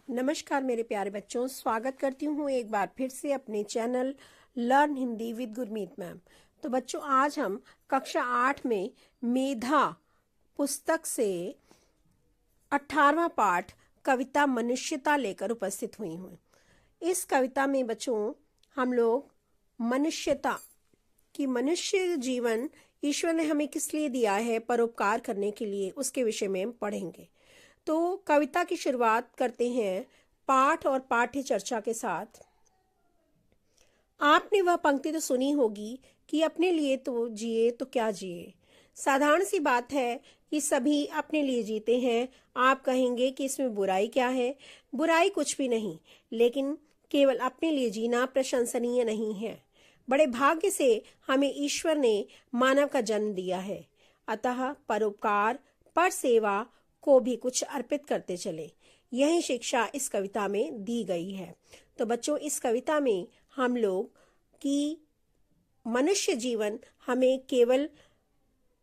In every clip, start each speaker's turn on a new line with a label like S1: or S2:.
S1: नमस्कार मेरे प्यारे बच्चों, स्वागत करती हूँ एक बार फिर से अपने channel learn Hindi with Gurmeet ma'am. तो बच्चों, आज हम कक्षा 8 में मेधा पुस्तक से 18वां पाठ कविता मनुष्यता लेकर उपस्थित हुई हूँ। इस कविता में बच्चों हम लोग मनुष्यता की, मनुष्य जीवन ईश्वर ने हमें किस लिए दिया है, परोपकार करने के लिए, उसके विषय में हम पढ़ेंगे। तो कविता की शुरुआत करते हैं पाठ और पाठ्य चर्चा के साथ। आपने वह पंक्ति तो सुनी होगी कि अपने लिए तो जिए तो क्या जिए। साधारण सी बात है कि सभी अपने लिए जीते हैं। आप कहेंगे कि इसमें बुराई क्या है? बुराई कुछ भी नहीं, लेकिन केवल अपने लिए जीना प्रशंसनीय नहीं है। बड़े भाग्य से हमें ईश्वर ने मानव का जन्म दिया है, अतः परोपकार, पर सेवा को भी कुछ अर्पित करते चले। यही शिक्षा इस कविता में दी गई है। तो बच्चों, इस कविता में हम लोग की मनुष्य जीवन हमें केवल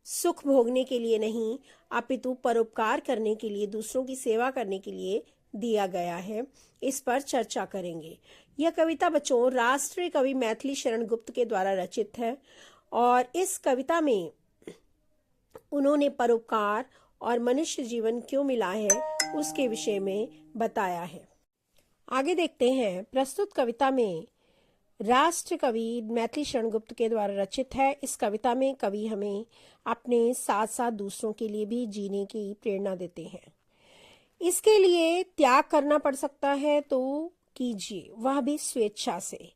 S1: सुख भोगने के लिए नहीं, अपितु परोपकार करने के लिए, दूसरों की सेवा करने के लिए दिया गया है। इस पर चर्चा करेंगे। यह कविता बच्चों राष्ट्रीय कवि मैथिली शरण गुप्त के द्वारा रचित है और इस कविता में उन्होंने परोपकार और मनुष्य जीवन क्यों मिला है उसके विषय में बताया है। आगे देखते हैं। प्रस्तुत कविता में राष्ट्र कवि मैथिली शरण गुप्त के द्वारा रचित है। इस कविता में कवि हमें अपने साथ साथ दूसरों के लिए भी जीने की प्रेरणा देते हैं। इसके लिए त्याग करना पड़ सकता है तो कीजिए, वह भी स्वेच्छा से।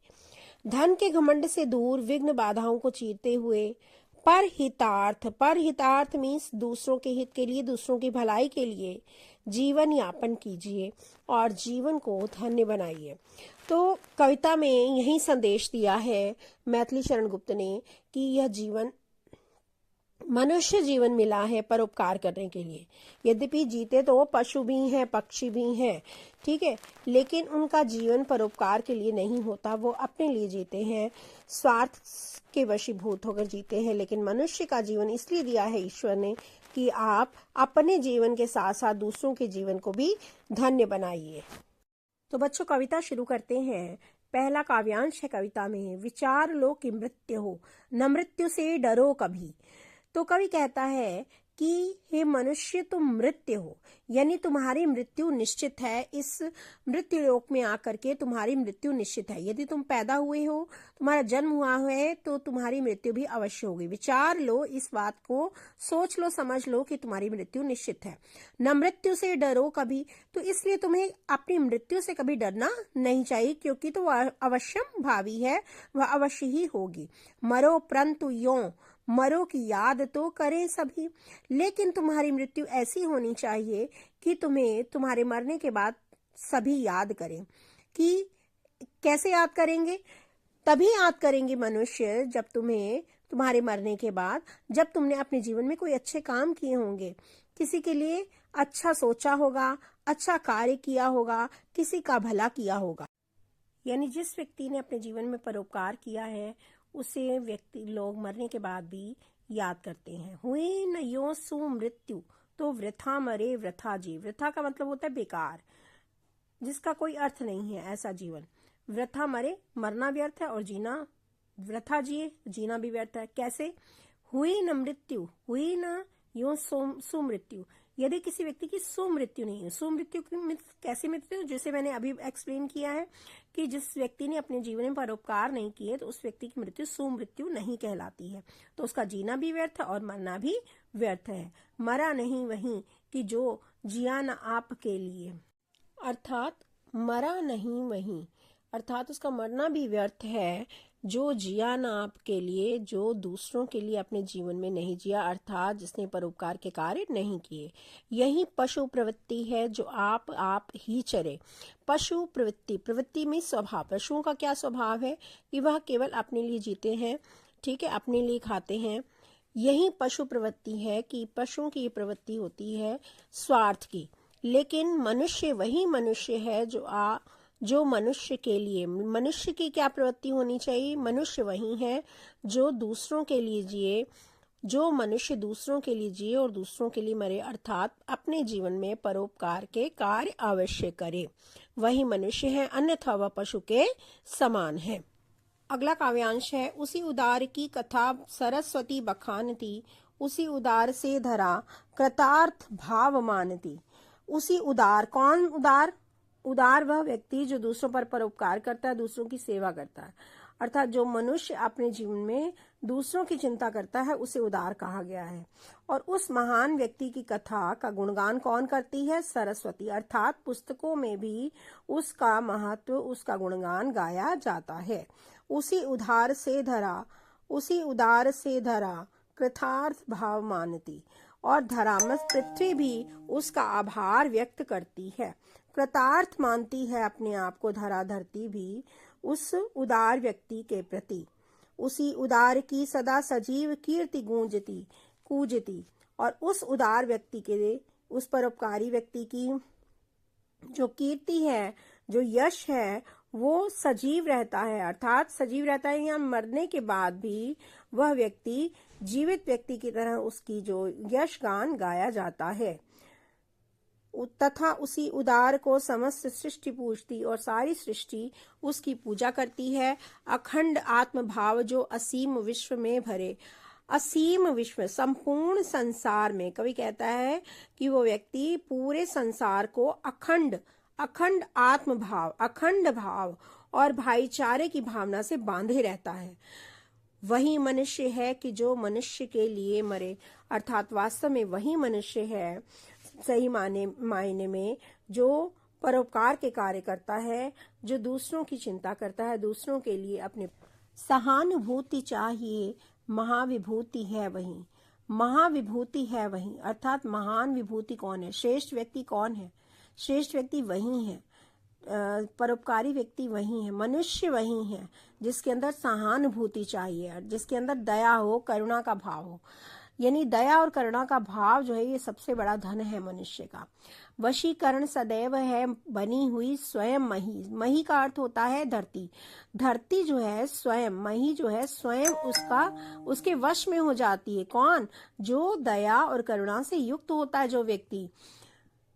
S1: धन के घमंड से दूर, विघ्न बाधाओं को चीरते हुए पर हितार्थ मीन्स दूसरों के हित के लिए, दूसरों की भलाई के लिए जीवन यापन कीजिए और जीवन को धन्य बनाइए। तो कविता में यही संदेश दिया है मैथिली शरण गुप्त ने कि यह जीवन, मनुष्य जीवन मिला है परोपकार करने के लिए। यद्यपि जीते तो पशु भी हैं, पक्षी भी हैं, ठीक है, लेकिन उनका जीवन परोपकार के लिए नहीं होता। वो अपने लिए जीते हैं, स्वार्थ के वशीभूत होकर जीते हैं। लेकिन मनुष्य का जीवन इसलिए दिया है ईश्वर ने कि आप अपने जीवन के साथ साथ दूसरों के जीवन को भी धन्य बनाइए। तो बच्चों, कविता शुरू करते हैं। पहला काव्यांश है कविता में, विचार लो कि मृत्यु हो, न मृत्यु से डरो कभी। तो कवि कहता है कि हे मनुष्य, तुम मृत्यु हो, यानी तुम्हारी मृत्यु निश्चित है। इस मृत्यु लोक में आकर के तुम्हारी मृत्यु निश्चित है। यदि तुम पैदा हुए हो, तुम्हारा जन्म हुआ है, तो तुम्हारी मृत्यु भी अवश्य होगी। विचार लो, इस बात को सोच लो, समझ लो कि तुम्हारी मृत्यु निश्चित है। न मृत्यु से डरो कभी, तो इसलिए तुम्हें अपनी मृत्यु से कभी डरना नहीं चाहिए, क्योंकि तो वह अवश्यम भावी है, वह अवश्य ही होगी। मरो परंतु यों, मरो की याद तो करें सभी। लेकिन तुम्हारी मृत्यु ऐसी होनी चाहिए कि तुम्हें तुम्हारे मरने के बाद सभी याद करें। कि कैसे याद करेंगे? तभी याद करेंगे मनुष्य जब तुम्हें, तुम्हारे मरने के बाद, जब तुमने अपने जीवन में कोई अच्छे काम किए होंगे, किसी के लिए अच्छा सोचा होगा, अच्छा कार्य किया होगा, किसी का भला किया होगा। यानी जिस व्यक्ति ने अपने जीवन में परोपकार किया है उसे व्यक्ति लोग मरने के बाद भी याद करते हैं। हुई न यो सु मृत्यु, तो वृथा मरे वृथा जी। वृथा का मतलब होता है बेकार, जिसका कोई अर्थ नहीं है ऐसा जीवन। वृथा मरे, मरना व्यर्थ है, और जीना वृथा जिए, जीना भी व्यर्थ है। कैसे? हुई न मृत्यु, हुई न यो सुमृत्यु। यदि किसी व्यक्ति की सुमृत्यु नहीं है, सुमृत्यु की कैसी मृत्यु? जैसे मैंने अभी एक्सप्लेन किया है कि जिस व्यक्ति ने अपने जीवन में परोपकार नहीं किए, तो उस व्यक्ति की मृत्यु सुमृत्यु नहीं कहलाती है। तो उसका जीना भी व्यर्थ है और मरना भी व्यर्थ है। मरा नहीं वहीं कि जो जिया न आपके लिए, अर्थात मरा नहीं वहीं, अर्थात उसका मरना भी व्यर्थ है जो जिया ना आपके लिए, जो दूसरों के लिए अपने जीवन में नहीं जिया, अर्थात जिसने परोपकार के कार्य नहीं किए। यही पशु प्रवृत्ति है जो आप ही चरे। पशु प्रवृत्ति, प्रवृत्ति में स्वभाव। पशुओं का क्या स्वभाव है कि वह केवल अपने लिए जीते हैं, ठीक है, अपने लिए खाते हैं। यही पशु प्रवृत्ति है कि पशुओं की प्रवृत्ति होती है स्वार्थ की। लेकिन मनुष्य वही मनुष्य है जो मनुष्य के लिए, मनुष्य की क्या प्रवृत्ति होनी चाहिए? मनुष्य वही है जो दूसरों के लिए जिए जो मनुष्य दूसरों के लिए जिए और दूसरों के लिए मरे, अर्थात अपने जीवन में परोपकार के कार्य अवश्य करे, वही मनुष्य है, अन्यथा वह पशु के समान है। अगला काव्यांश है, उसी उदार की कथा सरस्वती बखानती, उसी उदार से धरा कृतार्थ भाव मानती। उसी उदार, कौन उदार? उदार वह व्यक्ति जो दूसरों पर परोपकार करता है, दूसरों की सेवा करता है, अर्थात जो मनुष्य अपने जीवन में दूसरों की चिंता करता है उसे उदार कहा गया है। और उस महान व्यक्ति की कथा का गुणगान कौन करती है? सरस्वती, अर्थात पुस्तकों में भी उसका महत्व, उसका गुणगान गाया जाता है। उसी उदार से धरा, उसी उदार से धरा कृतार्थ भाव मानती, और धरामस पृथ्वी भी उसका आभार व्यक्त करती है, कृतार्थ मानती है अपने आप को धरा धरती भी उस उदार व्यक्ति के प्रति। उसी उदार की सदा सजीव कीर्ति गूंजती कूजती, और उस उदार व्यक्ति के, उस परोपकारी व्यक्ति की जो कीर्ति है, जो यश है, वो सजीव रहता है, अर्थात सजीव रहता है या मरने के बाद भी वह व्यक्ति जीवित व्यक्ति की तरह उसकी जो यश गान गाया जाता है। तथा उसी उदार को समस्त सृष्टि पूजती, और सारी सृष्टि उसकी पूजा करती है। अखंड आत्मभाव जो असीम विश्व में भरे, असीम विश्व, संपूर्ण संसार में, कवि कहता है कि वो व्यक्ति पूरे संसार को अखंड अखंड आत्मभाव, अखंड भाव और भाईचारे की भावना से बांधे रहता है। वही मनुष्य है कि जो मनुष्य के लिए मरे, अर्थात वास्तव में वही मनुष्य है सही मायने में जो परोपकार के कार्य करता है, जो दूसरों की चिंता करता है, दूसरों के लिए अपने सहानुभूति चाहिए, महाविभूति है वही, महाविभूति है वही, अर्थात महान विभूति कौन है? श्रेष्ठ व्यक्ति कौन है? श्रेष्ठ व्यक्ति वही है, परोपकारी व्यक्ति वही है, मनुष्य वही है जिसके अंदर सहानुभूति चाहिए, जिसके अंदर दया हो, करुणा का भाव हो। यानी दया और करुणा का भाव जो है ये सबसे बड़ा धन है मनुष्य का। वशीकरण सदैव है बनी हुई स्वयं मही, मही का अर्थ होता है धरती, धरती जो है स्वयं, मही जो है स्वयं उसके वश में हो जाती है। कौन? जो दया और करुणा से युक्त होता है जो व्यक्ति।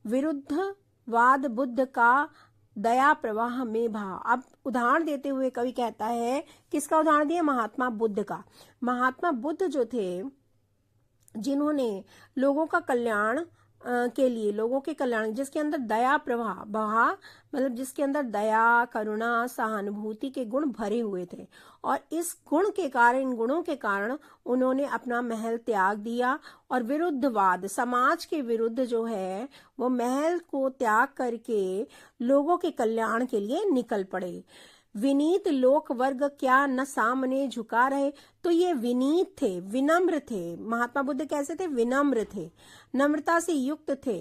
S1: विरुद्धवाद बुद्ध का दया प्रवाह में भा। अब उदाहरण देते हुए कवि कहता है, किसका उदाहरण दिया? महात्मा बुद्ध का। महात्मा बुद्ध जो थे, जिन्होंने लोगों का कल्याण के लिए, लोगों के कल्याण, जिसके अंदर दया प्रवाह बहा, मतलब जिसके अंदर दया, करुणा, सहानुभूति के गुण भरे हुए थे, और इस गुण के कारण, इन गुणों के कारण उन्होंने अपना महल त्याग दिया और विरुद्धवाद, समाज के विरुद्ध जो है वो महल को त्याग करके लोगों के कल्याण के लिए निकल पड़े। विनीत लोक वर्ग क्या न सामने झुका रहे, तो ये विनीत थे, विनम्र थे। महात्मा बुद्ध कैसे थे? विनम्र थे, नम्रता से युक्त थे,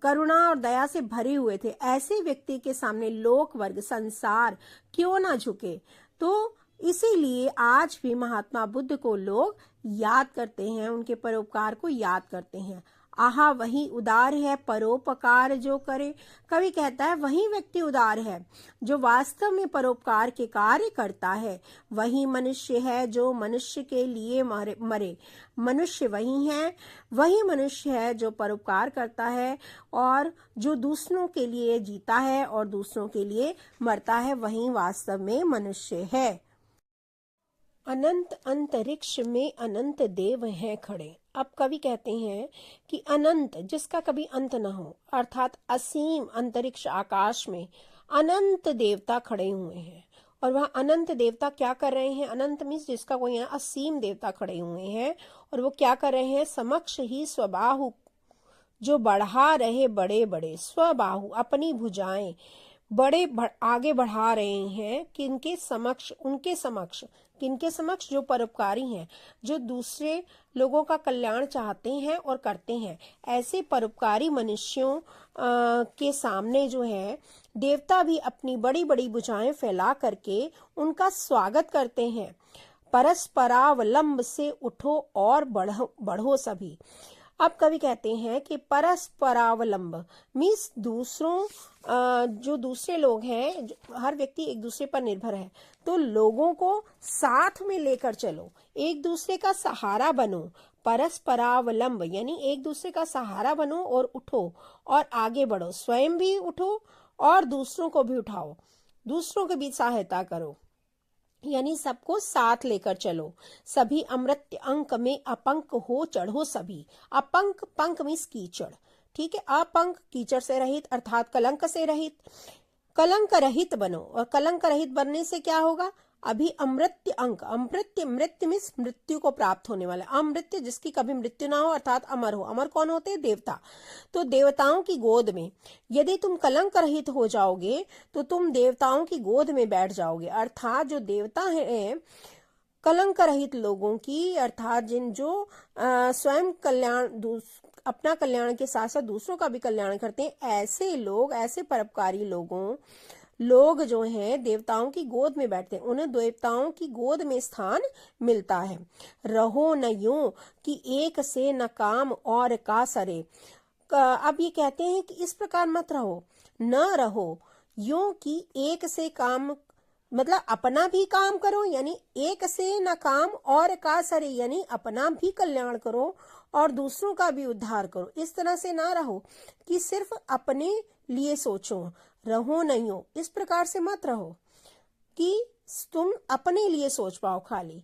S1: करुणा और दया से भरे हुए थे। ऐसे व्यक्ति के सामने लोक वर्ग, संसार क्यों ना झुके? तो इसीलिए आज भी महात्मा बुद्ध को लोग याद करते हैं, उनके परोपकार को याद करते हैं। आहा वही उदार है परोपकार जो करे। कवि कहता है वही व्यक्ति उदार है जो वास्तव में परोपकार के कार्य करता है। वही मनुष्य है जो मनुष्य के लिए मरे। मनुष्य वही है, वही मनुष्य है जो परोपकार करता है और जो दूसरों के लिए जीता है और दूसरों के लिए मरता है, वही वास्तव में मनुष्य है। अनंत अंतरिक्ष में अनंत देव हैं खड़े। अब कवि कहते हैं कि अनंत, जिसका कभी अंत न हो, अर्थात असीम अंतरिक्ष आकाश में अनंत देवता खड़े हुए हैं। और वह अनंत देवता क्या कर रहे हैं? अनंत मीन्स जिसका कोई है, असीम देवता खड़े हुए हैं। और वो क्या कर रहे हैं? समक्ष ही स्वबाहु जो बढ़ा रहे बड़े बड़े, स्वबाहु अपनी भुजाएं बड़े आगे बढ़ा रहे हैं। किनके समक्ष? उनके समक्ष। किनके समक्ष? जो परोपकारी हैं, जो दूसरे लोगों का कल्याण चाहते हैं और करते हैं। ऐसे परोपकारी मनुष्यों के सामने जो है देवता भी अपनी बड़ी बड़ी भुजाएं फैला करके उनका स्वागत करते हैं। परस्परावलंब से उठो और बढ़ो सभी। अब कवि कहते हैं कि परस्परावलंब मीन्स दूसरों, जो दूसरे लोग हैं, हर व्यक्ति एक दूसरे पर निर्भर है, तो लोगों को साथ में लेकर चलो, एक दूसरे का सहारा बनो। परस्परावलंब यानी एक दूसरे का सहारा बनो और उठो और आगे बढ़ो, स्वयं भी उठो और दूसरों को भी उठाओ, दूसरों के बीच सहायता करो, यानी सबको साथ लेकर चलो। सभी अमृत अंक में अपंक हो चढ़ो सभी। अपंक, पंक मीन्स कीचड़, ठीक है। अपंक कीचड़ से रहित अर्थात कलंक से रहित, कलंक रहित बनो। और कलंक रहित बनने से क्या होगा? अभी अमृत्य अंक, अमृत्य, मृत्यु मीन्स मृत्यु को प्राप्त होने वाला, अमृत्य जिसकी कभी मृत्यु ना हो अर्थात अमर हो। अमर कौन होते हैं? देवता। तो देवताओं की गोद में यदि तुम कलंक रहित हो जाओगे तो तुम देवताओं की गोद में बैठ जाओगे, अर्थात जो देवता है कलंक रहित लोगों की, अर्थात जिन जो स्वयं कल्याण, अपना कल्याण के साथ साथ दूसरों का भी कल्याण करते हैं, ऐसे लोग, ऐसे परोपकारी लोग जो हैं देवताओं की गोद में बैठते हैं, उन्हें देवताओं की गोद में स्थान मिलता है। रहो न यूं कि एक से न काम और का सरे। अब ये कहते हैं कि इस प्रकार मत रहो, न रहो यूं कि एक से काम, मतलब अपना भी काम करो, यानी एक से न काम और का सरे, यानी अपना भी कल्याण करो और दूसरों का भी उद्धार करो। इस तरह से ना रहो कि सिर्फ अपने लिए सोचो, रहो नहीं हो, इस प्रकार से मत रहो कि तुम अपने लिए सोच पाओ खाली,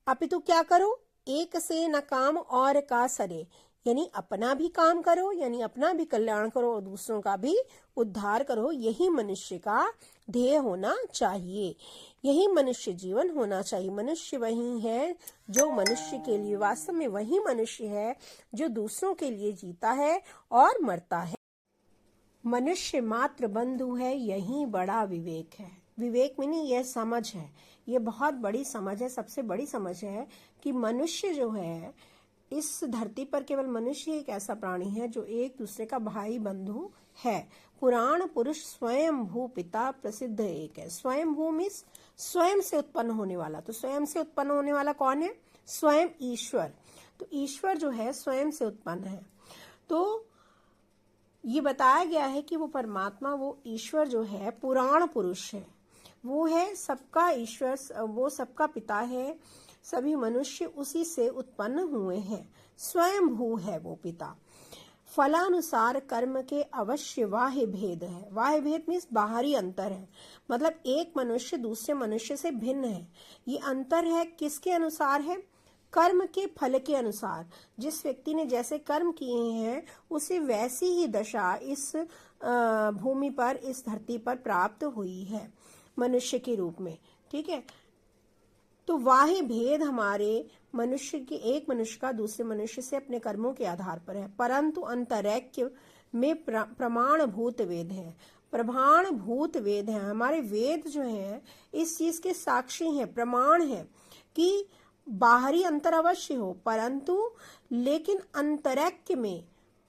S1: अपितु क्या करो? एक से न काम और का सरे, यानी अपना भी काम करो, यानी अपना भी कल्याण करो और दूसरों का भी उद्धार करो। यही मनुष्य का ध्येय होना चाहिए, यही मनुष्य जीवन होना चाहिए। मनुष्य वही है जो मनुष्य के लिए, वास्तव में वही मनुष्य है जो दूसरों के लिए जीता है और मरता है। मनुष्य मात्र बंधु है, यही बड़ा विवेक है। विवेक में नहीं, यह समझ है, ये बहुत बड़ी समझ है, सबसे बड़ी समझ है कि मनुष्य जो है इस धरती पर केवल मनुष्य एक ऐसा प्राणी है जो एक दूसरे का भाई बंधु है। पुराण पुरुष स्वयं भू पिता प्रसिद्ध एक है। स्वयं भू मीन्स स्वयं से उत्पन्न होने वाला। तो स्वयं से उत्पन्न होने वाला कौन है? स्वयं ईश्वर। तो ईश्वर जो है स्वयं से उत्पन्न है। तो ये बताया गया है कि वो परमात्मा, वो ईश्वर जो है पुराण पुरुष है, वो है सबका ईश्वर, वो सबका पिता है। सभी मनुष्य उसी से उत्पन्न हुए हैं, स्वयं भू है वो पिता। फलानुसार कर्म के अवश्य बाह्य भेद है। बाह्य भेद मीन्स बाहरी अंतर है, मतलब एक मनुष्य दूसरे मनुष्य से भिन्न है। ये अंतर है किसके अनुसार है? कर्म के फल के अनुसार। जिस व्यक्ति ने जैसे कर्म किए हैं उसे वैसी ही दशा इस भूमि पर, इस धरती पर प्राप्त हुई है मनुष्य के रूप में, ठीक है। तो बाह्य भेद हमारे मनुष्य के, एक मनुष्य का दूसरे मनुष्य से अपने कर्मों के आधार पर है, परंतु अंतरैक्य में प्रमाणभूत वेद है। प्रमाणभूत वेद है, हमारे वेद जो है इस चीज के साक्षी हैं, प्रमाण है कि बाहरी अंतर अवश्य हो, परंतु लेकिन अंतरैक्य में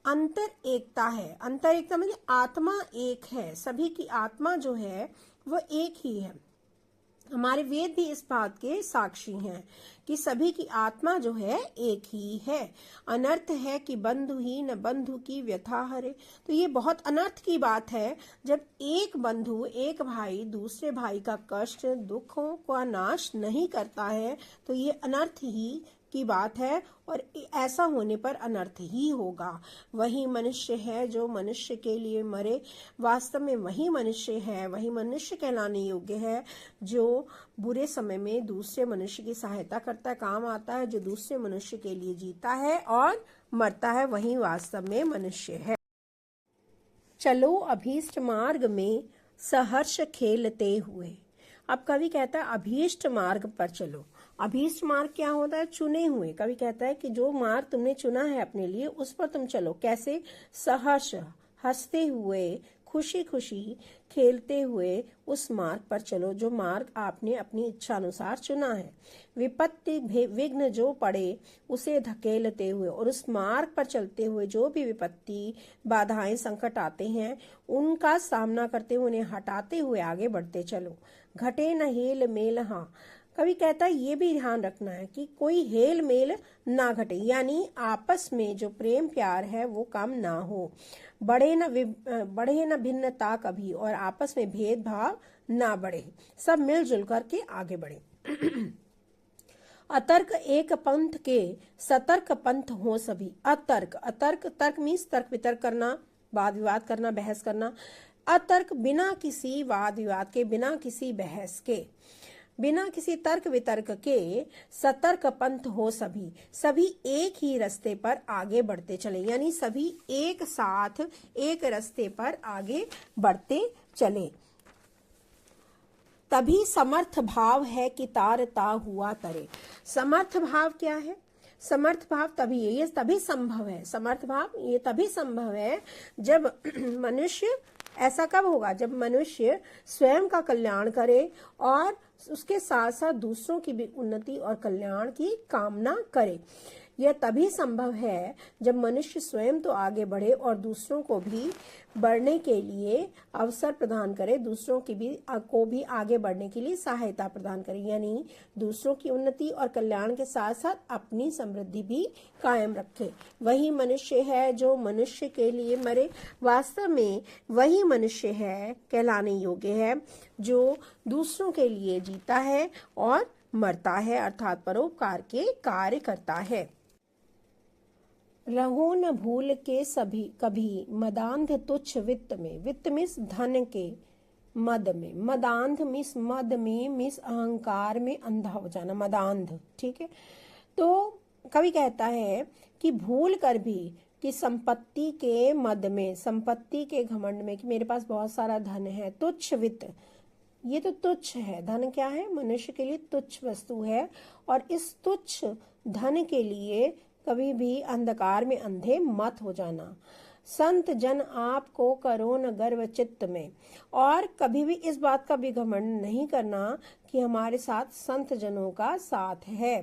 S1: अंतर एकता है। अंतर एकता मतलब आत्मा एक है, सभी की आत्मा जो है वह एक ही है। हमारे वेद भी इस बात के साक्षी हैं कि सभी की आत्मा जो है एक ही है। अनर्थ है कि बंधु ही न बंधु की व्यथा हरे। तो ये बहुत अनर्थ की बात है जब एक बंधु, एक भाई दूसरे भाई का कष्ट, दुखों का नाश नहीं करता है, तो ये अनर्थ ही की बात है और ऐसा होने पर अनर्थ ही होगा। वही मनुष्य है जो मनुष्य के लिए मरे, वास्तव में वही मनुष्य है, वही मनुष्य कहलाने योग्य है जो बुरे समय में दूसरे मनुष्य की सहायता करता है, काम आता है, जो दूसरे मनुष्य के लिए जीता है और मरता है, वही वास्तव में मनुष्य है। चलो अभीष्ट मार्ग में सहर्ष खेलते हुए। अब कवि कहता है अभीष्ट मार्ग पर चलो। अभीष्ट मार्ग क्या होता है? चुने हुए। कवि कहता है कि जो मार्ग तुमने चुना है अपने लिए उस पर तुम चलो। कैसे? सहर्ष, हंसते हुए, खुशी खुशी, खेलते हुए उस मार्ग पर चलो जो मार्ग आपने अपनी इच्छा अनुसार चुना है। विपत्ति विघ्न जो पड़े उसे धकेलते हुए, और उस मार्ग पर चलते हुए जो भी विपत्ति, बाधाएं, संकट आते हैं उनका सामना करते हुए, उन्हें हटाते हुए आगे बढ़ते चलो। घटे न हेल मेल। हाँ, कवि कहता है ये भी ध्यान रखना है कि कोई हेल मेल ना घटे, यानी आपस में जो प्रेम प्यार है वो कम ना हो। बढ़े न भिन्नता कभी, और आपस में भेदभाव ना बढ़े, सब मिलजुल करके आगे बढ़े। अतर्क एक पंथ के सतर्क पंथ हो सभी। अतर्क, अतर्क, तर्क मीन्स तर्क वितर्क करना, वाद विवाद करना, बहस करना। अतर्क बिना किसी वाद विवाद के, बिना किसी बहस के, बिना किसी तर्क वितर्क के सतर्क पंथ हो सभी। सभी एक ही रास्ते पर आगे बढ़ते चले, यानी सभी एक साथ एक रास्ते पर आगे बढ़ते चले। तभी समर्थ भाव है कि तारता हुआ तरे। समर्थ भाव क्या है? समर्थ भाव तभी है, ये तभी संभव है। समर्थ भाव ये तभी संभव है जब मनुष्य, ऐसा कब होगा? जब मनुष्य स्वयं का कल्याण करे और उसके साथ साथ दूसरों की भी उन्नति और कल्याण की कामना करे। यह तभी संभव है जब मनुष्य स्वयं तो आगे बढ़े और दूसरों को भी बढ़ने के लिए अवसर प्रदान करे, दूसरों को भी आगे बढ़ने के लिए सहायता प्रदान करे, यानी दूसरों की उन्नति और कल्याण के साथ साथ अपनी समृद्धि भी कायम रखे। वही मनुष्य है जो मनुष्य के लिए मरे। वास्तव में वही मनुष्य है, कहलाने योग्य है, जो दूसरों के लिए जीता है और मरता है, अर्थात परोपकार के कार्य करता है। रहो न भूल के सभी कभी मदांध तुच्छ वित्त में। वित्त मिस धन के, मद में, मदांध मिस मद में, मिस अहंकार में अंधा हो जाना, मदांध। ठीक है, तो कवि कहता है कि भूल कर भी कि संपत्ति के मद में, संपत्ति के घमंड में, कि मेरे पास बहुत सारा धन है, तुच्छ वित्त, ये तो तुच्छ है। धन क्या है? मनुष्य के लिए तुच्छ वस्तु है, और इस तुच्छ धन के लिए कभी भी अंधकार में अंधे मत हो जाना। संत जन आपको करो न गर्व चित्त में, और कभी भी इस बात का भी घमंड नहीं करना कि हमारे साथ संत जनों का साथ है।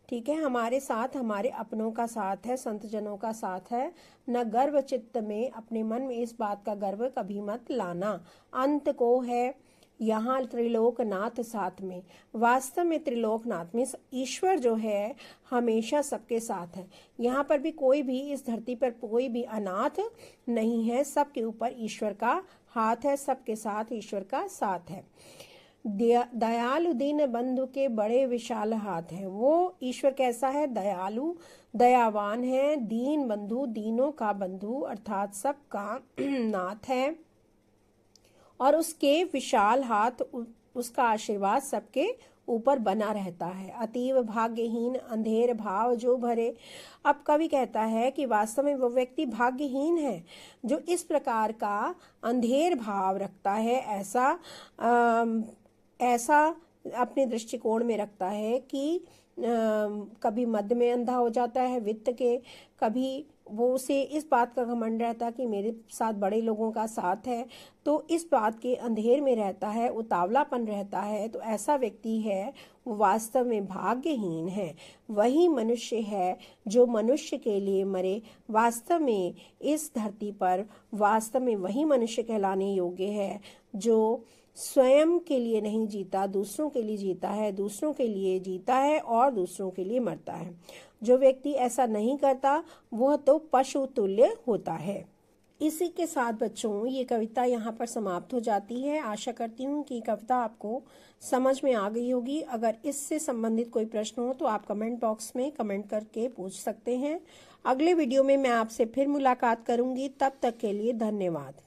S1: ठीक है, हमारे साथ हमारे अपनों का साथ है, संत जनों का साथ है। न गर्व चित्त में, अपने मन में इस बात का गर्व कभी मत लाना। अंत को है यहाँ त्रिलोकनाथ साथ में। वास्तव में त्रिलोकनाथ में ईश्वर जो है हमेशा सबके साथ है। यहाँ पर भी कोई भी, इस धरती पर कोई भी अनाथ नहीं है, सबके ऊपर ईश्वर का हाथ है, सबके साथ ईश्वर का साथ है। दयालु दीन बंधु के बड़े विशाल हाथ हैं। वो ईश्वर कैसा है? दयालु, दयावान है, दीन बंधु, दीनों का बंधु अर्थात सबका नाथ है, और उसके विशाल हाथ, उसका आशीर्वाद सबके ऊपर बना रहता है। अतीव भाग्यहीन अंधेर भाव जो भरे। अब कवि कहता है कि वास्तव में वो व्यक्ति भाग्यहीन है जो इस प्रकार का अंधेर भाव रखता है, ऐसा अपने दृष्टिकोण में रखता है कि कभी मद में अंधा हो जाता है वित्त के, कभी वो उसे इस बात का घमंड रहता कि मेरे साथ बड़े लोगों का साथ है, तो इस बात के अंधेर में रहता है, उतावलापन रहता है। तो ऐसा व्यक्ति है वो वास्तव में भाग्यहीन है। वही मनुष्य है जो मनुष्य के लिए मरे। वास्तव में इस धरती पर वास्तव में वही मनुष्य कहलाने योग्य है जो स्वयं के लिए नहीं जीता, दूसरों के लिए जीता है, दूसरों के लिए जीता है और दूसरों के लिए मरता है। जो व्यक्ति ऐसा नहीं करता वह तो पशु तुल्य होता है। इसी के साथ बच्चों ये कविता यहाँ पर समाप्त हो जाती है। आशा करती हूँ कि कविता आपको समझ में आ गई होगी। अगर इससे संबंधित कोई प्रश्न हो तो आप कमेंट बॉक्स में कमेंट करके पूछ सकते हैं। अगले वीडियो में मैं आपसे फिर मुलाकात करूंगी। तब तक के लिए धन्यवाद।